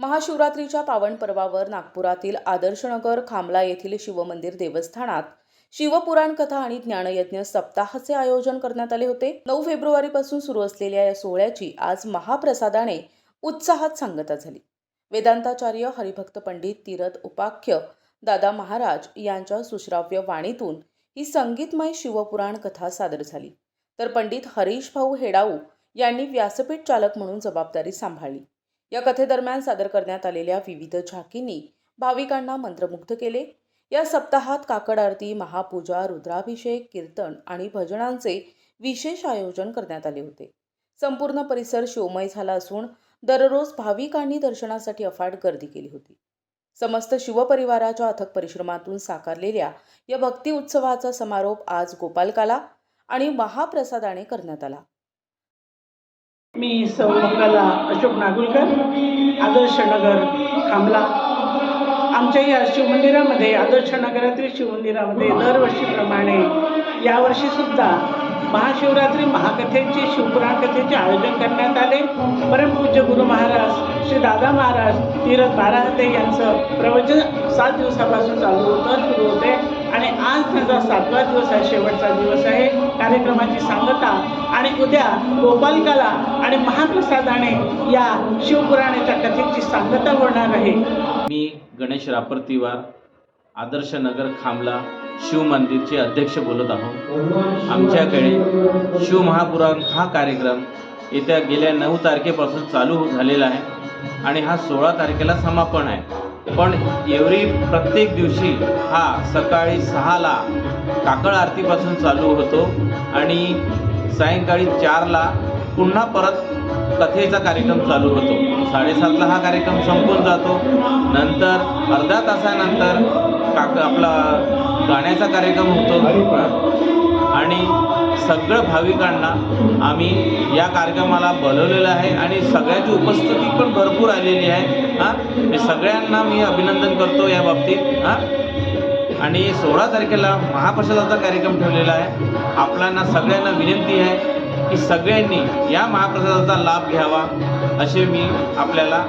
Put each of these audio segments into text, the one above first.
महाशिवरात्रीच्या पावन पर्वावर नागपुरातील आदर्शनगर खामला येथील शिवमंदिर देवस्थानात शिवपुराण कथा आणि ज्ञानयज्ञ सप्ताहाचे आयोजन करण्यात आले होते। 9 फेब्रुवारीपासून सुरू असलेल्या या सोहळ्याची आज महाप्रसादाने उत्साहात सांगता झाली। वेदांताचार्य हरिभक्त पंडित तीरथ उपाख्य दादा महाराज यांच्या सुश्राव्य वाणीतून ही संगीतमय शिवपुराण कथा सादर झाली, तर पंडित हरीश भाऊ हेडाऊ यांनी व्यासपीठ चालक म्हणून जबाबदारी सांभाळली। या कथेदरम्यान सादर करण्यात आलेल्या विविध झाकींनी भाविकांना मंत्रमुग्ध केले। या सप्ताहात काकड आरती, महापूजा, रुद्राभिषेक, कीर्तन आणि भजनांचे विशेष आयोजन करण्यात आले होते। संपूर्ण परिसर शिवमय झाला असून दररोज भाविकांनी दर्शनासाठी अफाट गर्दी केली होती। समस्त शिवपरिवाराच्या अथक परिश्रमातून साकारलेल्या या भक्ती उत्सवाचा समारोप आज गोपालकाला आणि महाप्रसादाने करण्यात आला। मी सौ कला अशोक नागुलकर, आदर्शनगर खामला। आमच्या या शिवमंदिरामध्ये, आदर्शनगरातील शिवमंदिरामध्ये दरवर्षीप्रमाणे यावर्षीसुद्धा महाशिवरात्री महाकथेचे, शिवपुराण कथेचे आयोजन करण्यात आले। परमपूज्य गुरु महाराज श्री दादा महाराज तीरथ बाराहते यांचं प्रवचन 7 दिवसापासून सुरू होते आणि आज त्यांचा 7वा दिवस आहे, शेवटचा दिवस आहे। कार्यक्रमाची सांगता आणि उद्या गोपालकाला आणि महाप्रसादाने या शिवपुराणाच्या कथेची सांगता होणार आहे। मी गणेश रापरतीवार, आदर्श नगर खामला शिवमंदिरचे अध्यक्ष बोलत आहोत। आमच्याकडे शिव महापुराण हा कार्यक्रम येत्या गेल्या 9 तारखेपासून चालू झालेला आहे आणि हा 16 तारखेला समापन आहे। पण प्रत्येक दिवशी हा सकाळी 6ला काकड आरतीपासून चालू होतो आणि सायंकाळी 4ला पुन्हा परत कथेचा कार्यक्रम चालू होतो। 7:30ला हा कार्यक्रम संपून जातो। नंतर अर्ध्या तासानंतर आपला गाण्याचा कार्यक्रम होतो आणि सगळं भाविकांना आम्ही या कार्यक्रमाला बोलवलेलं आहे आणि सगळ्यांची उपस्थिती पण भरपूर आलेली आहे। सगळ्यांना मी अभिनंदन करतो या बाबतीत। आणि 16 तारखेला महाप्रसादाचा कार्यक्रम ठेवलेला आहे। आपल्याला सगळ्यांना विनंती आहे की सगळ्यांनी या महाप्रसादाचा लाभ घ्यावा असे मी आपल्याला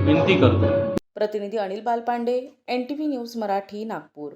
विनंती करतो। प्रतिनिधी अनिल बालपांडे, NTV न्यूज मराठी, नागपूर।